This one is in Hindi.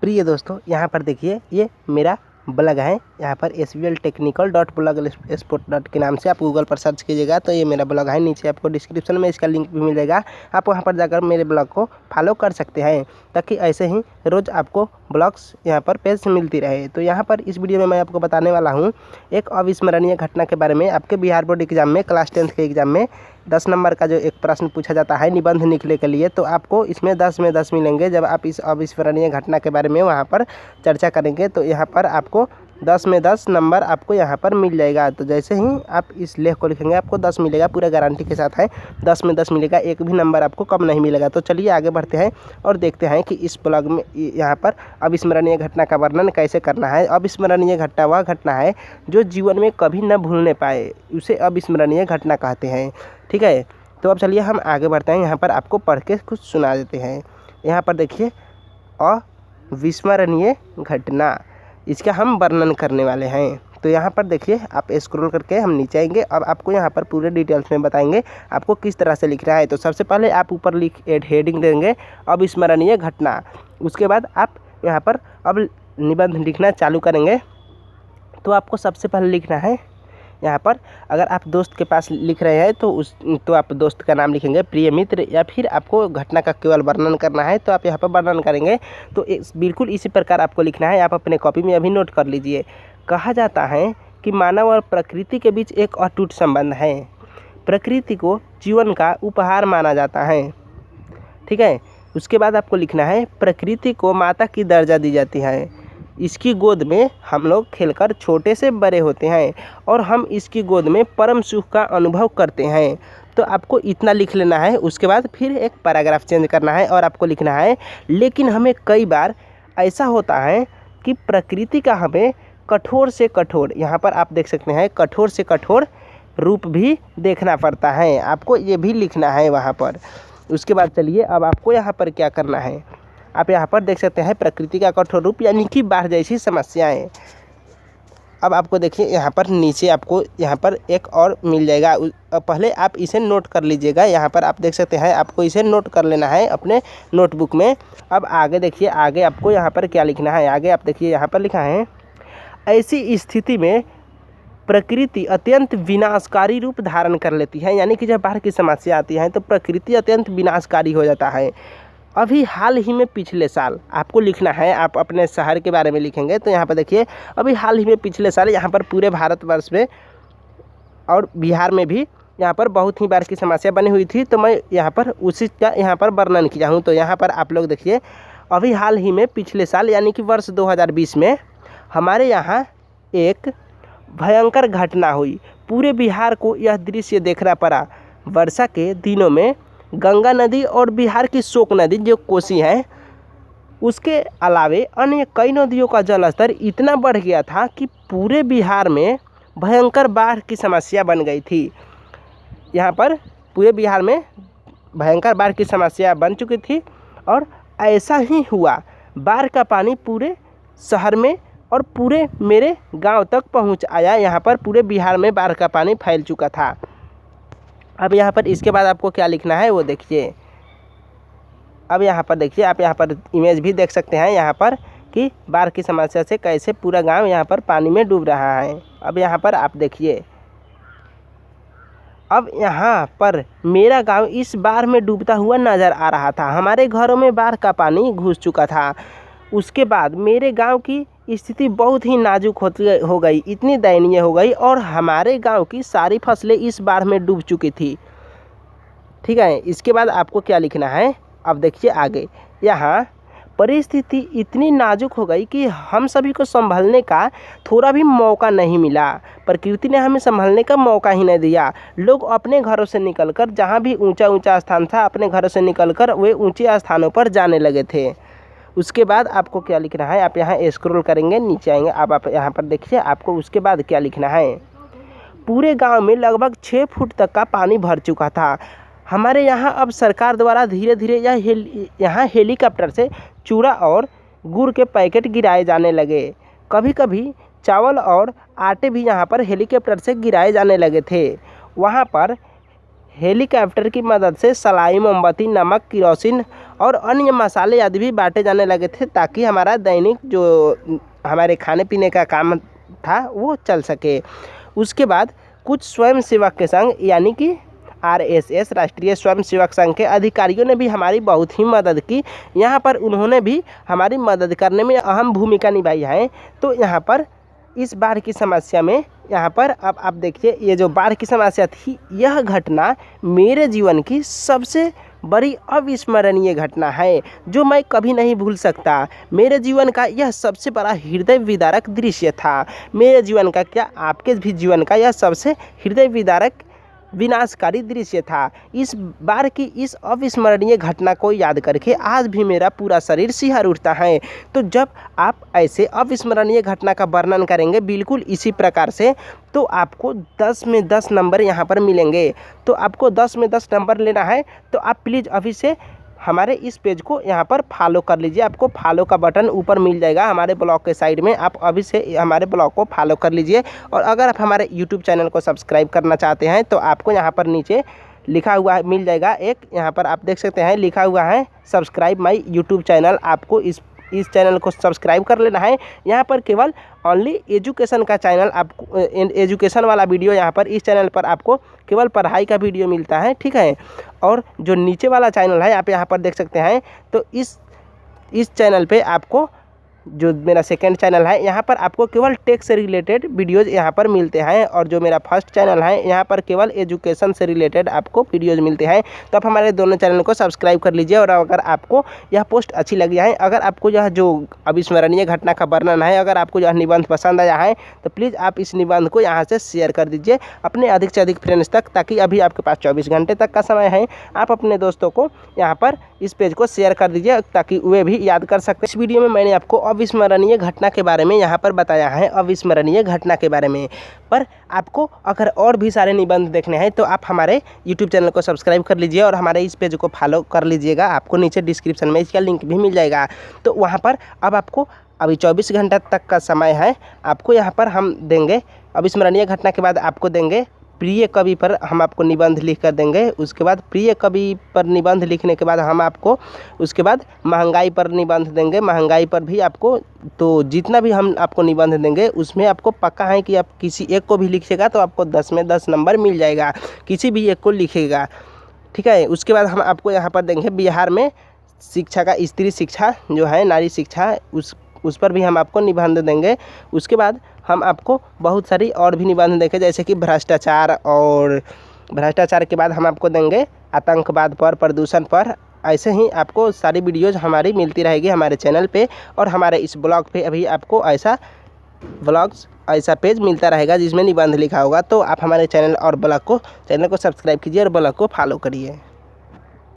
प्रिय दोस्तों, यहाँ पर देखिए ये मेरा ब्लॉग है। यहाँ पर svltechnical.blogspot के नाम से आप गूगल पर सर्च कीजिएगा तो ये मेरा ब्लॉग है। नीचे आपको डिस्क्रिप्शन में इसका लिंक भी मिल जाएगा। आप वहाँ पर जाकर मेरे ब्लॉग को फॉलो कर सकते हैं ताकि ऐसे ही रोज़ आपको ब्लॉग्स यहाँ पर पेज मिलती रहे। तो यहाँ पर इस वीडियो में मैं आपको बताने वाला हूँ एक अविस्मरणीय घटना के बारे में। आपके बिहार बोर्ड एग्जाम में क्लास 10th के एग्ज़ाम में 10 नंबर का जो एक प्रश्न पूछा जाता है निबंध लिखने के लिए, तो आपको इसमें 10 में 10 मिलेंगे जब आप इस अविस्मरणीय घटना के बारे में वहाँ पर चर्चा करेंगे। तो यहाँ पर आपको 10 में 10 नंबर आपको यहाँ पर मिल जाएगा। तो जैसे ही आप इस लेख को लिखेंगे आपको 10 मिलेगा, पूरा गारंटी के साथ है। 10 में 10 मिलेगा, एक भी नंबर आपको कम नहीं मिलेगा। तो चलिए आगे बढ़ते हैं और देखते हैं कि इस ब्लॉग में यहाँ पर अविस्मरणीय घटना का वर्णन कैसे करना है। अविस्मरणीय घटना वह घटना है जो जीवन में कभी न भूलने पाए, उसे अविस्मरणीय घटना कहते हैं। ठीक है, तो अब चलिए हम आगे बढ़ते हैं। यहाँ पर आपको पढ़ के कुछ सुना देते हैं। यहाँ पर देखिए अविस्मरणीय घटना, इसका हम वर्णन करने वाले हैं। तो यहाँ पर देखिए आप स्क्रॉल करके हम नीचे आएंगे। अब आपको यहाँ पर पूरे डिटेल्स में बताएंगे आपको किस तरह से लिखना है। तो सबसे पहले आप ऊपर हेडिंग देंगे अविस्मरणीय घटना। उसके बाद आप यहाँ पर अब निबंध लिखना चालू करेंगे। तो आपको सबसे पहले लिखना है यहाँ पर, अगर आप दोस्त के पास लिख रहे हैं तो आप दोस्त का नाम लिखेंगे, प्रिय मित्र, या फिर आपको घटना का केवल वर्णन करना है तो आप यहाँ पर वर्णन करेंगे। तो बिल्कुल इसी प्रकार आपको लिखना है। आप अपने कॉपी में अभी नोट कर लीजिए। कहा जाता है कि मानव और प्रकृति के बीच एक अटूट संबंध है। प्रकृति को जीवन का उपहार माना जाता है। ठीक है, उसके बाद आपको लिखना है प्रकृति को माता की दर्जा दी जाती है। इसकी गोद में हम लोग खेलकर छोटे से बड़े होते हैं और हम इसकी गोद में परम सुख का अनुभव करते हैं। तो आपको इतना लिख लेना है। उसके बाद फिर एक पैराग्राफ चेंज करना है और आपको लिखना है लेकिन हमें कई बार ऐसा होता है कि प्रकृति का हमें कठोर से कठोर, यहाँ पर आप देख सकते हैं कठोर से कठोर रूप भी देखना पड़ता है। आपको ये भी लिखना है वहाँ पर। उसके बाद चलिए अब आपको यहाँ पर क्या करना है। आप यहाँ पर देख सकते हैं प्रकृति का कठोर रूप यानी कि बाढ़ जैसी समस्याएं। अब आपको देखिए यहाँ पर नीचे आपको यहाँ पर एक और मिल जाएगा। पहले आप इसे नोट कर लीजिएगा। यहाँ पर आप देख सकते हैं आपको इसे नोट कर लेना है अपने नोटबुक में। अब आगे देखिए, आगे आपको यहाँ पर क्या लिखना है। आगे आप देखिए यहाँ पर लिखा है ऐसी स्थिति में प्रकृति अत्यंत विनाशकारी रूप धारण कर लेती है। यानी कि जब बाढ़ की समस्या आती है तो प्रकृति अत्यंत विनाशकारी हो जाता है। अभी हाल ही में पिछले साल आपको लिखना है, आप अपने शहर के बारे में लिखेंगे। तो यहाँ पर देखिए अभी हाल ही में पिछले साल यहाँ पर पूरे भारतवर्ष में और बिहार में भी यहाँ पर बहुत ही बार की समस्या बनी हुई थी। तो मैं यहाँ पर उसी का यहाँ पर वर्णन किया हूँ। तो यहाँ पर आप लोग देखिए अभी हाल ही में पिछले साल यानी कि वर्ष 2020 में हमारे यहाँ एक भयंकर घटना हुई। पूरे बिहार को यह दृश्य देखना पड़ा। वर्षा के दिनों में गंगा नदी और बिहार की शोक नदी जो कोसी है, उसके अलावे अन्य कई नदियों का जलस्तर इतना बढ़ गया था कि पूरे बिहार में भयंकर बाढ़ की समस्या बन गई थी। यहाँ पर पूरे बिहार में भयंकर बाढ़ की समस्या बन चुकी थी और ऐसा ही हुआ। बाढ़ का पानी पूरे शहर में और पूरे मेरे गांव तक पहुंच आया। यहाँ पर पूरे बिहार में बाढ़ का पानी फैल चुका था। अब यहाँ पर इसके बाद आपको क्या लिखना है वो देखिए। अब यहाँ पर देखिए, आप यहाँ पर इमेज भी देख सकते हैं यहाँ पर कि बाढ़ की समस्या से कैसे पूरा गांव यहाँ पर पानी में डूब रहा है। अब यहाँ पर आप देखिए, अब यहाँ पर मेरा गांव इस बाढ़ में डूबता हुआ नज़र आ रहा था। हमारे घरों में बाढ़ का पानी घुस चुका था। उसके बाद मेरे गांव की स्थिति बहुत ही नाजुक हो गई, इतनी दयनीय हो गई और हमारे गांव की सारी फसलें इस बाढ़ में डूब चुकी थी। ठीक है, इसके बाद आपको क्या लिखना है। अब देखिए आगे, यहाँ परिस्थिति इतनी नाजुक हो गई कि हम सभी को संभलने का थोड़ा भी मौका नहीं मिला। प्रकृति ने हमें संभलने का मौका ही नहीं दिया। लोग अपने घरों से निकलकर, जहाँ भी ऊंचा ऊंचा स्थान था, अपने घरों से निकलकर वे ऊंचे स्थानों पर जाने लगे थे। उसके बाद आपको क्या लिखना है। आप यहाँ स्क्रॉल करेंगे, नीचे आएंगे। अब आप यहाँ पर देखिए आपको उसके बाद क्या लिखना है। पूरे गांव में लगभग 6 फुट तक का पानी भर चुका था। हमारे यहाँ अब सरकार द्वारा धीरे धीरे यहाँ हेलीकॉप्टर से चूड़ा और गुड़ के पैकेट गिराए जाने लगे। कभी कभी चावल और आटे भी यहाँ पर हेलीकॉप्टर से गिराए जाने लगे थे। वहाँ पर हेलीकॉप्टर की मदद से सलाई, मोमबत्ती, नमक, केरोसिन और अन्य मसाले आदि भी बांटे जाने लगे थे, ताकि हमारा दैनिक जो हमारे खाने पीने का काम था वो चल सके। उसके बाद कुछ स्वयंसेवक के संघ यानी कि RSS राष्ट्रीय स्वयंसेवक संघ के अधिकारियों ने भी हमारी बहुत ही मदद की। यहाँ पर उन्होंने भी हमारी मदद करने में अहम भूमिका निभाई है। तो यहाँ पर इस बाढ़ की समस्या में यहाँ पर अब आप देखिए, ये जो बाढ़ की समस्या थी, यह घटना मेरे जीवन की सबसे बड़ी अविस्मरणीय घटना है, जो मैं कभी नहीं भूल सकता। मेरे जीवन का यह सबसे बड़ा हृदय विदारक दृश्य था। मेरे जीवन का क्या, आपके भी जीवन का यह सबसे हृदय विदारक विनाशकारी दृश्य था। इस बार की इस अविस्मरणीय घटना को याद करके आज भी मेरा पूरा शरीर सिहर उठता है। तो जब आप ऐसे अविस्मरणीय घटना का वर्णन करेंगे बिल्कुल इसी प्रकार से, तो आपको 10 में 10 नंबर यहाँ पर मिलेंगे। तो आपको 10 में 10 नंबर लेना है तो आप प्लीज़ अभी से हमारे इस पेज को यहाँ पर फॉलो कर लीजिए। आपको फॉलो का बटन ऊपर मिल जाएगा हमारे ब्लॉग के साइड में, आप अभी से हमारे ब्लॉग को फॉलो कर लीजिए। और अगर आप हमारे यूट्यूब चैनल को सब्सक्राइब करना चाहते हैं तो आपको यहाँ पर नीचे लिखा हुआ मिल जाएगा एक, यहाँ पर आप देख सकते हैं लिखा हुआ है सब्सक्राइब माई यूट्यूब चैनल। आपको इस चैनल को सब्सक्राइब कर लेना है। यहाँ पर केवल ओनली एजुकेशन का चैनल, आपको एजुकेशन वाला वीडियो यहाँ पर इस चैनल पर आपको केवल पढ़ाई का वीडियो मिलता है, ठीक है। और जो नीचे वाला चैनल है आप यहाँ पर देख सकते हैं, तो इस चैनल पे आपको, जो मेरा सेकंड चैनल है, यहाँ पर आपको केवल टेक से रिलेटेड वीडियोज़ यहाँ पर मिलते हैं। और जो मेरा फर्स्ट चैनल है यहाँ पर केवल एजुकेशन से रिलेटेड आपको वीडियोज़ मिलते हैं। तो आप हमारे दोनों चैनल को सब्सक्राइब कर लीजिए। और अगर आपको यह पोस्ट अच्छी लगी है, अगर आपको यह जो अविस्मरणीय घटना का वर्णन है, अगर आपको यह निबंध पसंद आया है, तो प्लीज़ आप इस निबंध को यहाँ से शेयर कर दीजिए अपने अधिक से अधिक फ्रेंड्स तक, ताकि अभी आपके पास 24 घंटे तक का समय है। आप अपने दोस्तों को यहाँ पर इस पेज को शेयर कर दीजिए ताकि वे भी याद कर सकते। इस वीडियो में मैंने आपको अविस्मरणीय घटना के बारे में यहाँ पर बताया है, अविस्मरणीय घटना के बारे में। पर आपको अगर और भी सारे निबंध देखने हैं तो आप हमारे यूट्यूब चैनल को सब्सक्राइब कर लीजिए और हमारे इस पेज को फॉलो कर लीजिएगा। आपको नीचे डिस्क्रिप्शन में इसका लिंक भी मिल जाएगा। तो वहाँ पर अब आपको अभी 24 घंटा तक का समय है। आपको यहाँ पर हम देंगे अविस्मरणीय घटना के बाद आपको देंगे प्रिय कवि पर हम आपको निबंध लिख कर देंगे। उसके बाद प्रिय कवि पर निबंध लिखने के बाद हम आपको उसके बाद महंगाई पर निबंध देंगे। महंगाई पर भी आपको, तो जितना भी हम आपको निबंध देंगे उसमें आपको पक्का है कि आप किसी एक को भी लिखिएगा तो आपको 10 में 10 नंबर मिल जाएगा, किसी भी एक को लिखिएगा, ठीक है। उसके बाद हम आपको यहाँ पर देंगे बिहार में शिक्षा का, स्त्री शिक्षा जो है, नारी शिक्षा, उस पर भी हम आपको निबंध देंगे। उसके बाद हम आपको बहुत सारी और भी निबंध देंगे, जैसे कि भ्रष्टाचार, और भ्रष्टाचार के बाद हम आपको देंगे आतंकवाद पर, प्रदूषण पर। ऐसे ही आपको सारी वीडियोज़ हमारी मिलती रहेगी हमारे चैनल पे। और हमारे इस ब्लॉग पे अभी आपको ऐसा पेज मिलता रहेगा जिसमें निबंध लिखा होगा। तो आप हमारे चैनल को सब्सक्राइब कीजिए और ब्लॉग को फॉलो करिए।